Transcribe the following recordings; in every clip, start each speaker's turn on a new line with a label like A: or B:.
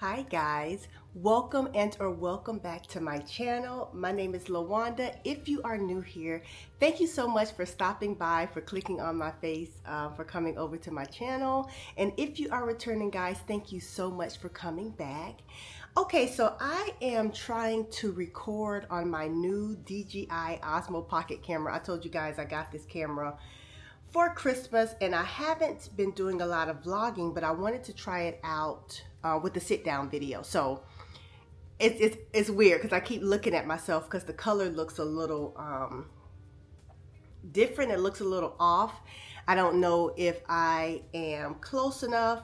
A: Hi guys, welcome back to my channel. My name is Lawanda. If you are new here, thank you so much for stopping by, for clicking on my face, for coming over to my channel. And if you are returning guys, thank you so much for coming back. Okay, so I am trying to record on my new DJI Osmo Pocket camera. I told you guys I got this camera for Christmas and I haven't been doing a lot of vlogging, but I wanted to try it out with the sit down video. So it's weird because I keep looking at myself because the color looks a little different. It looks a little off. I don't know if I am close enough.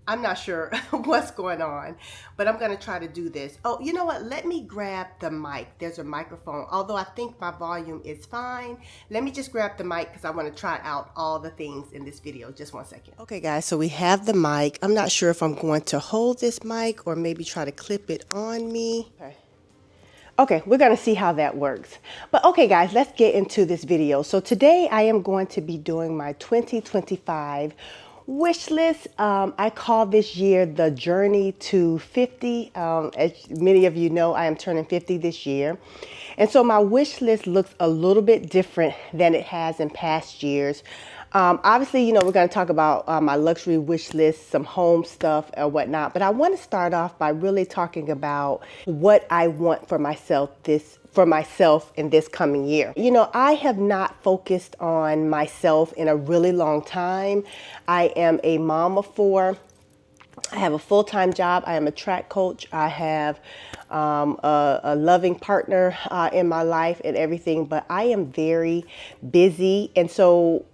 A: I'm not sure what's going on, but I'm gonna try to do this. Oh, you know what? Let me grab the mic. There's a microphone. Although I think my volume is fine. Let me just grab the mic because I want to try out all the things in this video. Just one second. Okay guys, so we have the mic. I'm not sure if I'm going to hold this mic or maybe try to clip it on me. Okay, we're gonna see how that works. But okay guys, let's get into this video. So today I am going to be doing my 2025 wish list. I call this year the journey to 50. As many of you know, I am turning 50 this year. And so my wish list looks a little bit different than it has in past years. Obviously, you know, we're going to talk about my luxury wish list, some home stuff or whatnot. But I want to start off by really talking about what I want for myself in this coming year. You know, I have not focused on myself in a really long time. I am a mom of four. I have a full-time job. I am a track coach. I have a loving partner in my life and everything, but I am very busy. And so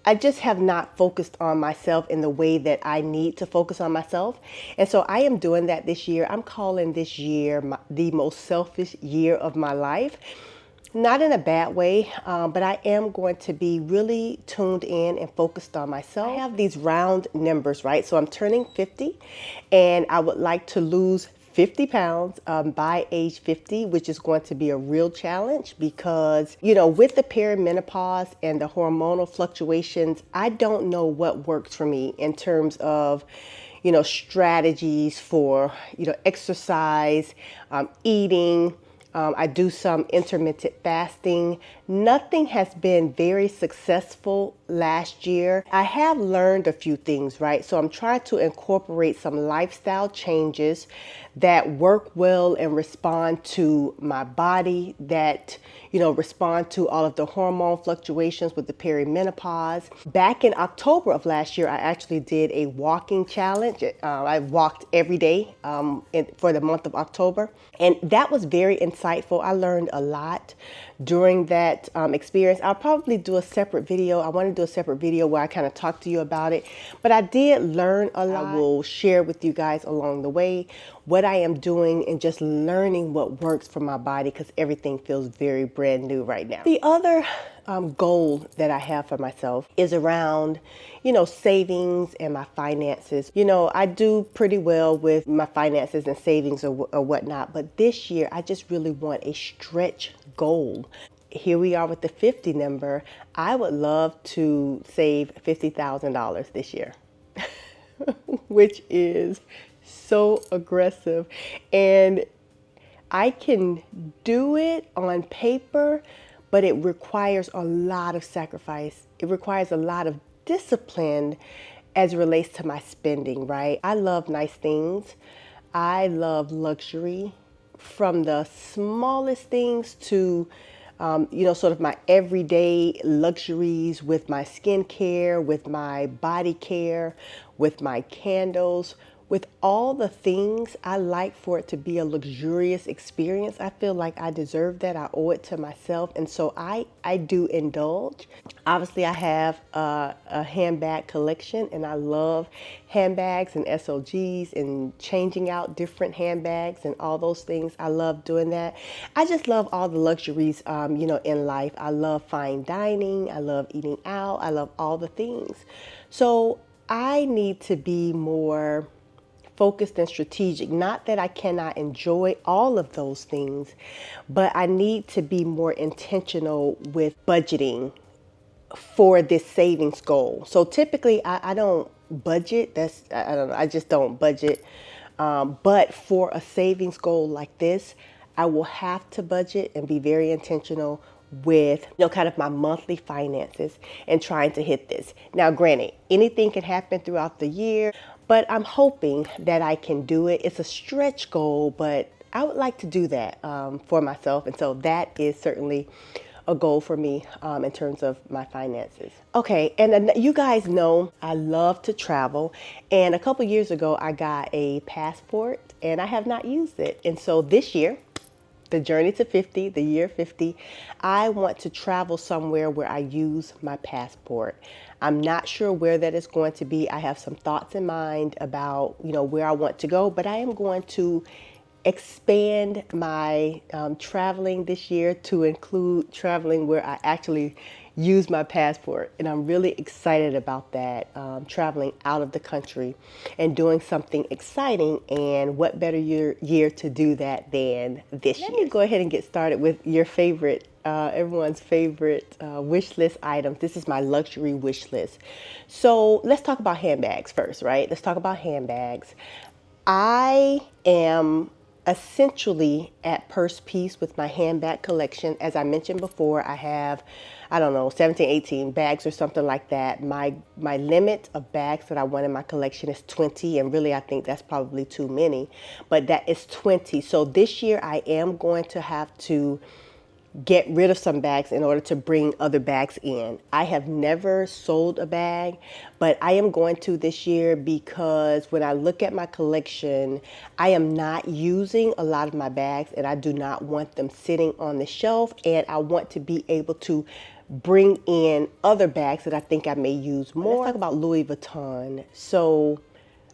A: I just have not focused on myself in the way that I need to focus on myself. And so I am doing that this year. I'm calling this year the most selfish year of my life. Not in a bad way, but I am going to be really tuned in and focused on myself. I have these round numbers, right? So I'm turning 50 and I would like to lose 50 pounds by age 50, which is going to be a real challenge because, you know, with the perimenopause and the hormonal fluctuations, I don't know what works for me in terms of, you know, strategies for, you know, exercise, eating. I do some intermittent fasting. Nothing has been very successful last year. I have learned a few things, right? So I'm trying to incorporate some lifestyle changes that work well and respond to my body, that, you know, respond to all of the hormone fluctuations with the perimenopause. Back in October of last year, I actually did a walking challenge. I walked every day for the month of October. And that was very insightful. I learned a lot during that experience. I'll probably do a separate video. I want to do a separate video where I kind of talk to you about it. But I did learn a lot. I will share with you guys along the way what I am doing and just learning what works for my body because everything feels very brand new right now. The other goal that I have for myself is around, you know, savings and my finances. You know, I do pretty well with my finances and savings or whatnot, but this year I just really want a stretch goal. Here we are with the 50 number. I would love to save $50,000 this year, which is so aggressive. And I can do it on paper, but it requires a lot of sacrifice. It requires a lot of discipline as it relates to my spending, right? I love nice things. I love luxury, from the smallest things to you know, sort of my everyday luxuries with my skincare, with my body care, with my candles, with all the things. I like for it to be a luxurious experience. I feel like I deserve that. I owe it to myself. And so I do indulge. Obviously, I have a handbag collection and I love handbags and SOGs and changing out different handbags and all those things. I love doing that. I just love all the luxuries, you know, in life. I love fine dining. I love eating out. I love all the things. So I need to be more focused and strategic. Not that I cannot enjoy all of those things, but I need to be more intentional with budgeting for this savings goal. So typically I don't budget. I don't know. I just don't budget. But for a savings goal like this, I will have to budget and be very intentional with, kind of my monthly finances and trying to hit this. Now, granted, anything can happen throughout the year, but I'm hoping that I can do it. It's a stretch goal, but I would like to do that for myself. And so that is certainly a goal for me in terms of my finances. Okay, and then you guys know I love to travel. And a couple years ago, I got a passport and I have not used it. And so this year, the journey to 50, the year 50, I want to travel somewhere where I use my passport. I'm not sure where that is going to be. I have some thoughts in mind about, where I want to go, but I am going to expand my traveling this year to include traveling where I actually use my passport. And I'm really excited about that, traveling out of the country and doing something exciting. And what better year to do that than this year? Let me go ahead and get started with your favorite, everyone's favorite wish list items. This is my luxury wish list. So let's talk about handbags first, right? Let's talk about handbags. I am essentially at purse piece with my handbag collection. As I mentioned before, I have, 17, 18 bags or something like that. My limit of bags that I want in my collection is 20, and really I think that's probably too many, but that is 20. So this year I am going to have to get rid of some bags in order to bring other bags in. I have never sold a bag, but I am going to this year because when I look at my collection, I am not using a lot of my bags and I do not want them sitting on the shelf, and I want to be able to bring in other bags that I think I may use more. Let's talk about Louis Vuitton. So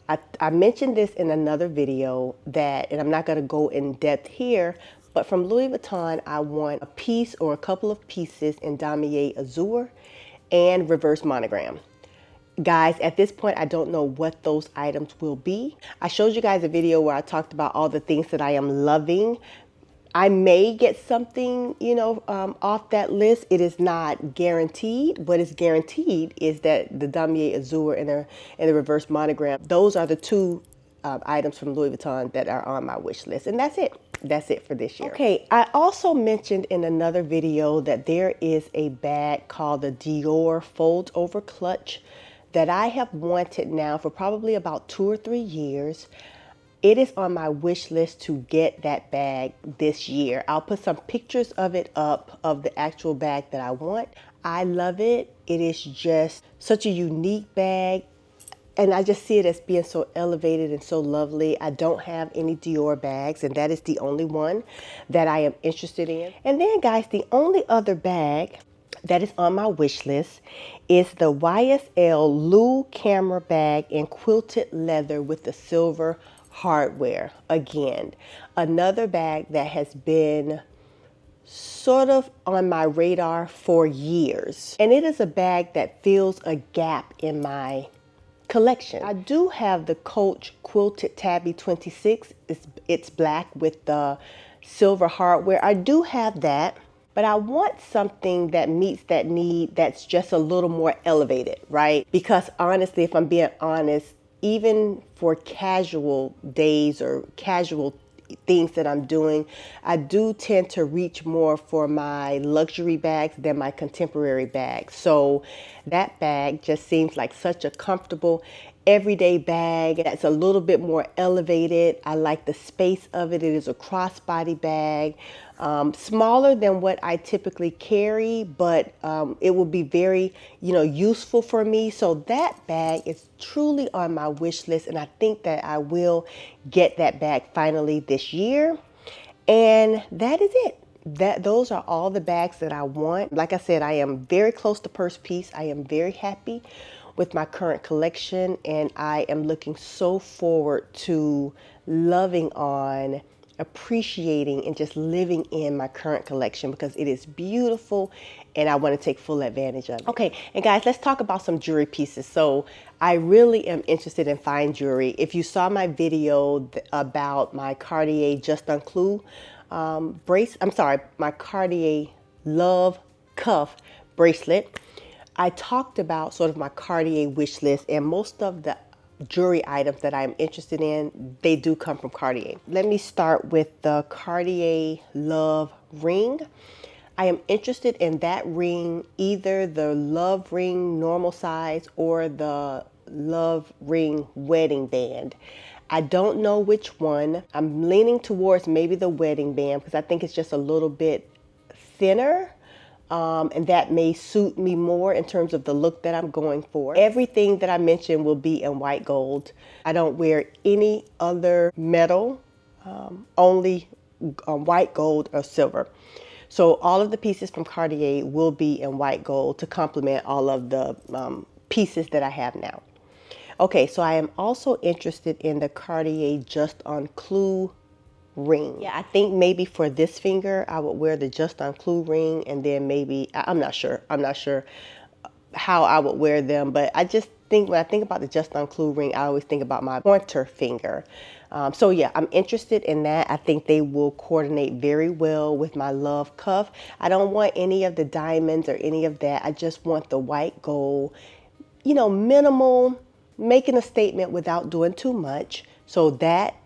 A: I mentioned this in another video and I'm not going to go in depth here, but from Louis Vuitton, I want a piece or a couple of pieces in damier azur and reverse monogram. Guys, at this point, I don't know what those items will be. I showed you guys a video where I talked about all the things that I am loving. I may get something, off that list. It is not guaranteed. What is guaranteed is that the damier azur and the reverse monogram, those are the two items from Louis Vuitton that are on my wish list. And that's it. That's it for this year. Okay, I also mentioned in another video that there is a bag called the Decor fold over clutch that I have wanted now for probably about 2 or 3 years. It is on my wish list to get that bag this year. I'll put some pictures of it up, of the actual bag that I want. I love it. It is just such a unique bag. And I just see it as being so elevated and so lovely. I don't have any Dior bags, and that is the only one that I am interested in. And then, guys, the only other bag that is on my wish list is the YSL Lou camera bag in quilted leather with the silver hardware. Again, another bag that has been sort of on my radar for years. And it is a bag that fills a gap in my collection. I do have the Coach Quilted Tabby 26. It's black with the silver hardware. I do have that, but I want something that meets that need that's just a little more elevated, right? Because honestly, if I'm being honest, even for casual days or casual things that I'm doing, I do tend to reach more for my luxury bags than my contemporary bags. So that bag just seems like such a comfortable everyday bag that's a little bit more elevated. I like the space of it. It is a crossbody bag, smaller than what I typically carry, but it will be very, useful for me. So that bag is truly on my wish list, and I think that I will get that bag finally this year. And that is it. Those are all the bags that I want. Like I said, I am very close to purse piece. I am very happy with my current collection, and I am looking so forward to loving on, appreciating, and just living in my current collection because it is beautiful and I want to take full advantage of it. Okay, and guys, let's talk about some jewelry pieces. So I really am interested in fine jewelry. If you saw my video about my Cartier Just Unclus my Cartier Love Cuff bracelet, I talked about sort of my Cartier wish list, and most of the jewelry items that I'm interested in, they do come from Cartier. Let me start with the Cartier Love ring. I am interested in that ring, either the Love ring normal size or the Love ring wedding band. I don't know which one. I'm leaning towards maybe the wedding band because I think it's just a little bit thinner. And that may suit me more in terms of the look that I'm going for. Everything that I mentioned will be in white gold. I don't wear any other metal, only white gold or silver. So all of the pieces from Cartier will be in white gold to complement all of the pieces that I have now. Okay, so I am also interested in the Cartier Just on Clou ring. Yeah, I think maybe for this finger, I would wear the Just on Clou ring, and then maybe, I'm not sure. I'm not sure how I would wear them, but I just think when I think about the Just on Clou ring, I always think about my pointer finger. So yeah, I'm interested in that. I think they will coordinate very well with my Love cuff. I don't want any of the diamonds or any of that. I just want the white gold, you know, minimal, making a statement without doing too much. So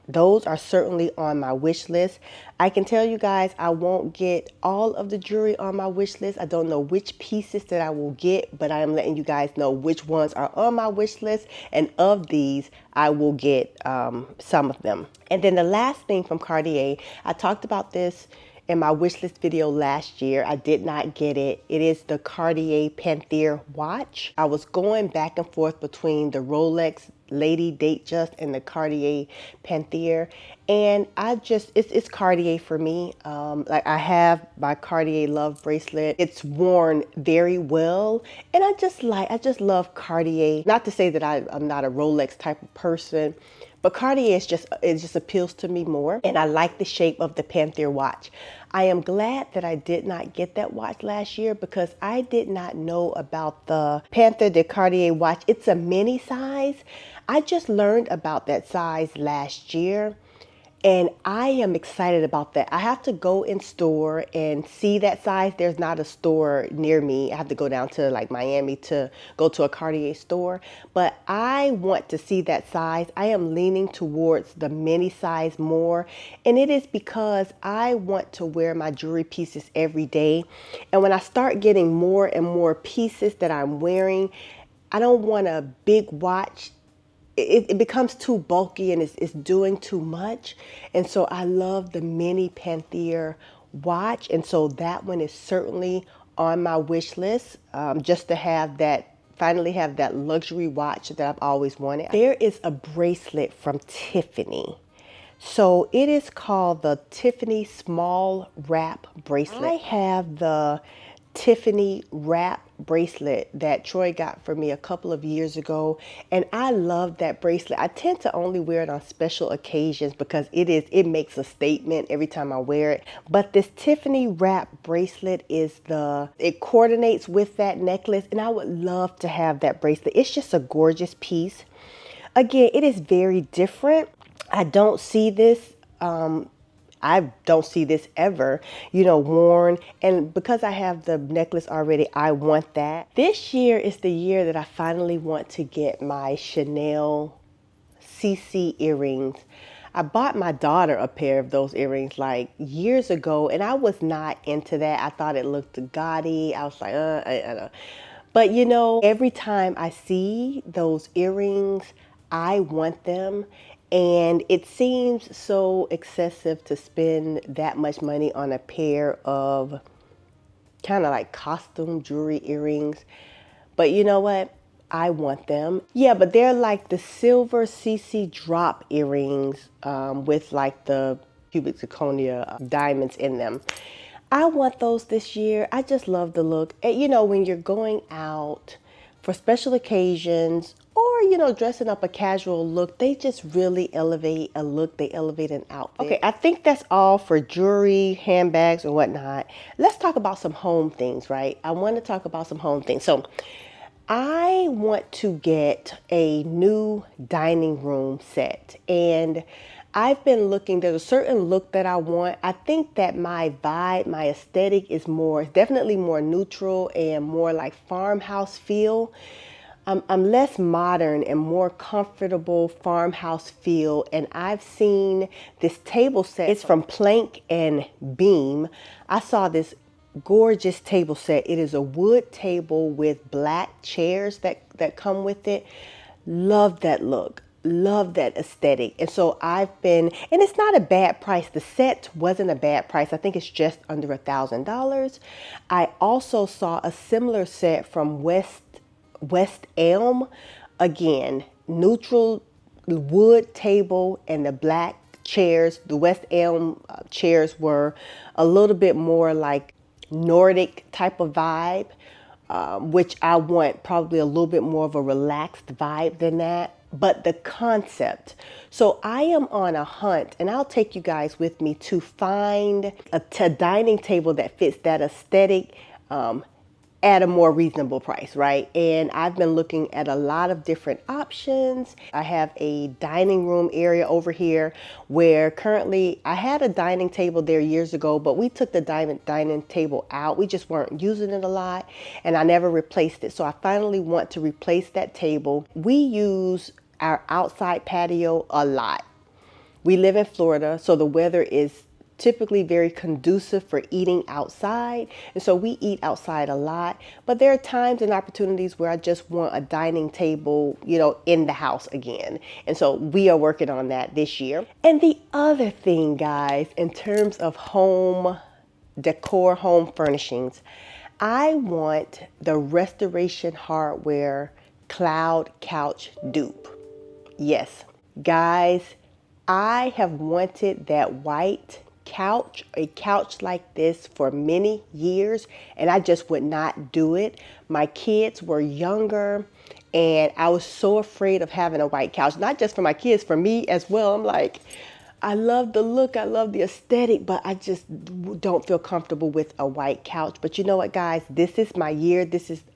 A: those are certainly on my wish list. I can tell you guys, I won't get all of the jewelry on my wish list. I don't know which pieces that I will get, but I am letting you guys know which ones are on my wish list. And of these, I will get some of them. And then the last thing from Cartier, I talked about this in my wish list video last year. I did not get it. It is the Cartier Panthère watch. I was going back and forth between the Rolex Lady Datejust and the Cartier Panthère, and it's Cartier for me. Like I have my Cartier Love bracelet. It's worn very well, and I just love Cartier. Not to say that I'm not a Rolex type of person, but Cartier it just appeals to me more, and I like the shape of the Panthère watch. I am glad that I did not get that watch last year because I did not know about the Panthère de Cartier watch. It's a mini size. I just learned about that size last year, and I am excited about that. I have to go in store and see that size. There's not a store near me. I have to go down to like Miami to go to a Cartier store, but I want to see that size. I am leaning towards the mini size more, and it is because I want to wear my jewelry pieces every day. And when I start getting more and more pieces that I'm wearing, I don't want a big watch. It becomes too bulky and it's doing too much. And so I love the mini Panthère watch. And so that one is certainly on my wish list, just to have that, finally have that luxury watch that I've always wanted. There is a bracelet from Tiffany. So it is called the Tiffany Small Wrap Bracelet. I have the Tiffany wrap bracelet that Troy got for me a couple of years ago, and I love that bracelet. I tend to only wear it on special occasions because it makes a statement every time I wear it. But this Tiffany wrap bracelet it coordinates with that necklace, and I would love to have that bracelet. It's just a gorgeous piece. Again, it is very different. I don't see this ever, worn. And because I have the necklace already, I want that. This year is the year that I finally want to get my Chanel CC earrings. I bought my daughter a pair of those earrings like years ago, and I was not into that. I thought it looked gaudy. I was like, But every time I see those earrings, I want them. And it seems so excessive to spend that much money on a pair of kind of like costume jewelry earrings. But you know what? I want them. Yeah, but they're like the silver CC drop earrings with like the cubic zirconia diamonds in them. I want those this year. I just love the look. And, when you're going out for special occasions or, dressing up a casual look, they just really elevate a look. They elevate an outfit. Okay, I think that's all for jewelry, handbags, or whatnot. Let's talk about some home things, right? I want to talk about some home things. So I want to get a new dining room set, and I've been looking. There's a certain look that I want. I think that my vibe, my aesthetic is definitely more neutral and more like farmhouse feel. I'm less modern and more comfortable farmhouse feel. And I've seen this table set. It's from Plank and Beam. I saw this gorgeous table set. It is a wood table with black chairs that come with it. Love that look. Love that aesthetic. And so I've been, and it's not a bad price. The set wasn't a bad price. I think it's just under $1,000. I also saw a similar set from West Elm. Again, neutral wood table and the black chairs. The West Elm chairs were a little bit more like Nordic type of vibe, which I want probably a little bit more of a relaxed vibe than that. But the concept. So I am on a hunt, and I'll take you guys with me to find a dining table that fits that aesthetic at a more reasonable price, right? And I've been looking at a lot of different options. I have a dining room area over here where currently I had a dining table there years ago, but we took the dining table out. We just weren't using it a lot, and I never replaced it. So I finally want to replace that table. We use our outside patio a lot. We live in Florida, so the weather is typically very conducive for eating outside. And so we eat outside a lot, but there are times and opportunities where I just want a dining table, in the house again. And so we are working on that this year. And the other thing, guys, in terms of home decor, home furnishings, I want the Restoration Hardware Cloud Couch dupe. Yes, guys, I have wanted that white couch, a couch like this for many years, and I just would not do it. My kids were younger, and I was so afraid of having a white couch, not just for my kids, for me as well. I'm like, I love the look, I love the aesthetic, but I just don't feel comfortable with a white couch. But you know what, guys? This is my year.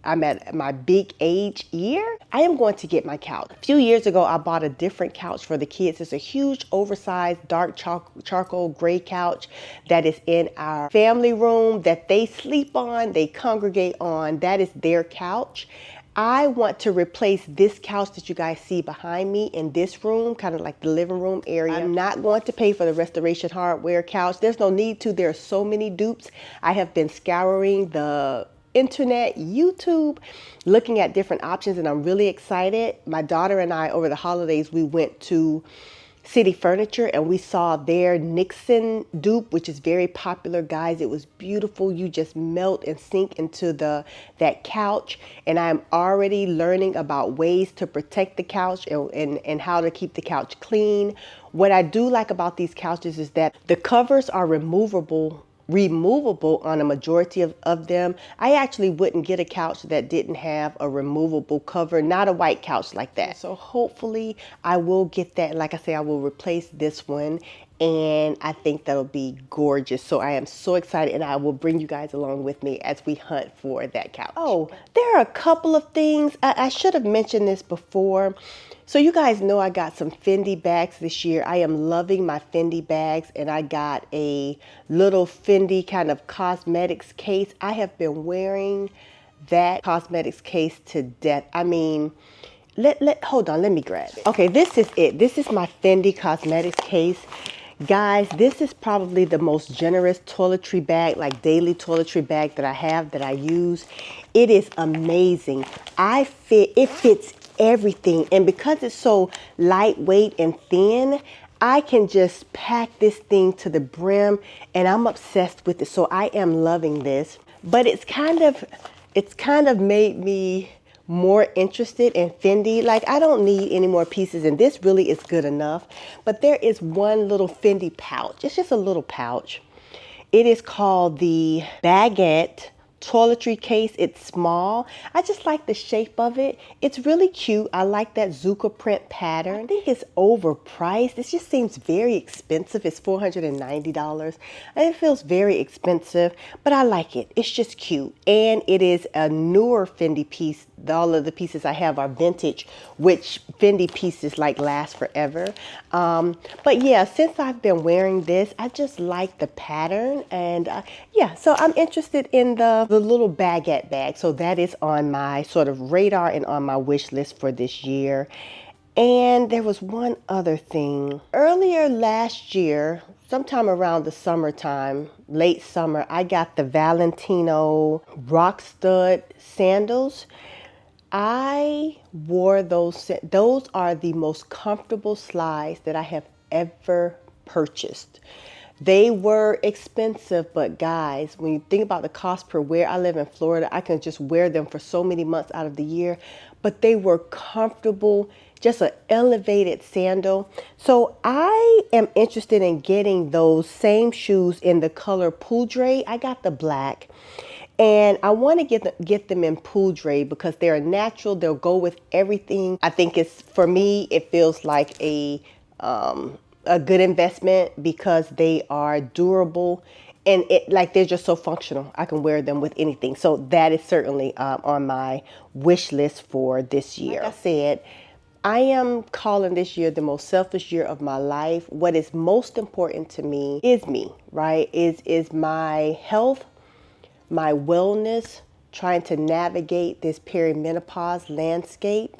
A: I'm at my big age year. I am going to get my couch. A few years ago, I bought a different couch for the kids. It's a huge, oversized, dark charcoal gray couch that is in our family room that they sleep on, they congregate on. That is their couch. I want to replace this couch that you guys see behind me in this room, kind of like the living room area. I'm not going to pay for the Restoration Hardware couch. There's no need to. There are so many dupes. I have been scouring the internet, YouTube, looking at different options, and I'm really excited. My daughter and I, over the holidays, we went to City Furniture and we saw their Nixon dupe, which is very popular, guys. It was beautiful. You just melt and sink into that couch, and I'm already learning about ways to protect the couch and how to keep the couch clean. What I do like about these couches is that the covers are removable on a majority of them. I actually wouldn't get a couch that didn't have a removable cover, not a white couch like that. So hopefully I will get that. Like I say, I will replace this one, and I think that'll be gorgeous. So I am so excited, and I will bring you guys along with me as we hunt for that couch. Oh, there are a couple of things. I should have mentioned this before. So you guys know I got some Fendi bags this year. I am loving my Fendi bags, and I got a little Fendi kind of cosmetics case. I have been wearing that cosmetics case to death. I mean, hold on, let me grab it. Okay, this is it. This is my Fendi cosmetics case. Guys, this is probably the most generous toiletry bag, like daily toiletry bag that I have, that I use. It is amazing. It fits everything, and because it's so lightweight and thin, I can just pack this thing to the brim, and I'm obsessed with it. So I am loving this. But it's kind of made me more interested in Fendi. Like, I don't need any more pieces, and this really is good enough. But there is one little Fendi pouch. It's just a little pouch. It is called the Baguette toiletry case. It's small. I just like the shape of it. It's really cute. I like that Zucca print pattern. I think it's overpriced. It just seems very expensive. It's $490 and it feels very expensive, but I like it. It's just cute, and it is a newer Fendi piece all of the pieces I have are vintage, which Fendi pieces like last forever. But yeah, since I've been wearing this, I just like the pattern. And yeah, so I'm interested in the little baguette bag. So that is on my sort of radar and on my wish list for this year. And there was one other thing. Earlier last year, sometime around the summertime, late summer, I got the Valentino rock stud sandals. I wore those. Those are the most comfortable slides that I have ever purchased. They were expensive, but guys, when you think about the cost per wear, I live in Florida. I can just wear them for so many months out of the year, but they were comfortable, just an elevated sandal. So I am interested in getting those same shoes in the color poudre. I got the black. And I want to get them in poudre because they're natural. They'll go with everything. I think it's, for me, it feels like a good investment because they are durable and they're just so functional. I can wear them with anything. So that is certainly on my wish list for this year. Like I said, I am calling this year the most selfish year of my life. What is most important to me is me, right? Is my health, my wellness, trying to navigate this perimenopause landscape.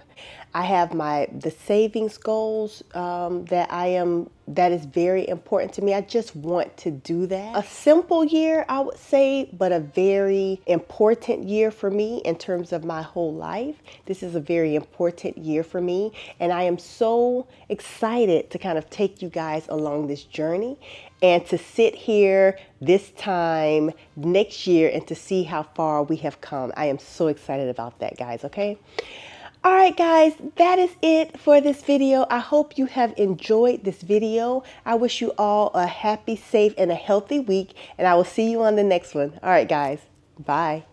A: I have the savings goals that is very important to me. I just want to do that. A simple year, I would say, but a very important year for me in terms of my whole life. This is a very important year for me. And I am so excited to kind of take you guys along this journey and to sit here this time next year and to see how far we have come. I am so excited about that, guys, okay? All right, guys, that is it for this video. I hope you have enjoyed this video. I wish you all a happy, safe, and a healthy week, and I will see you on the next one. All right, guys, bye.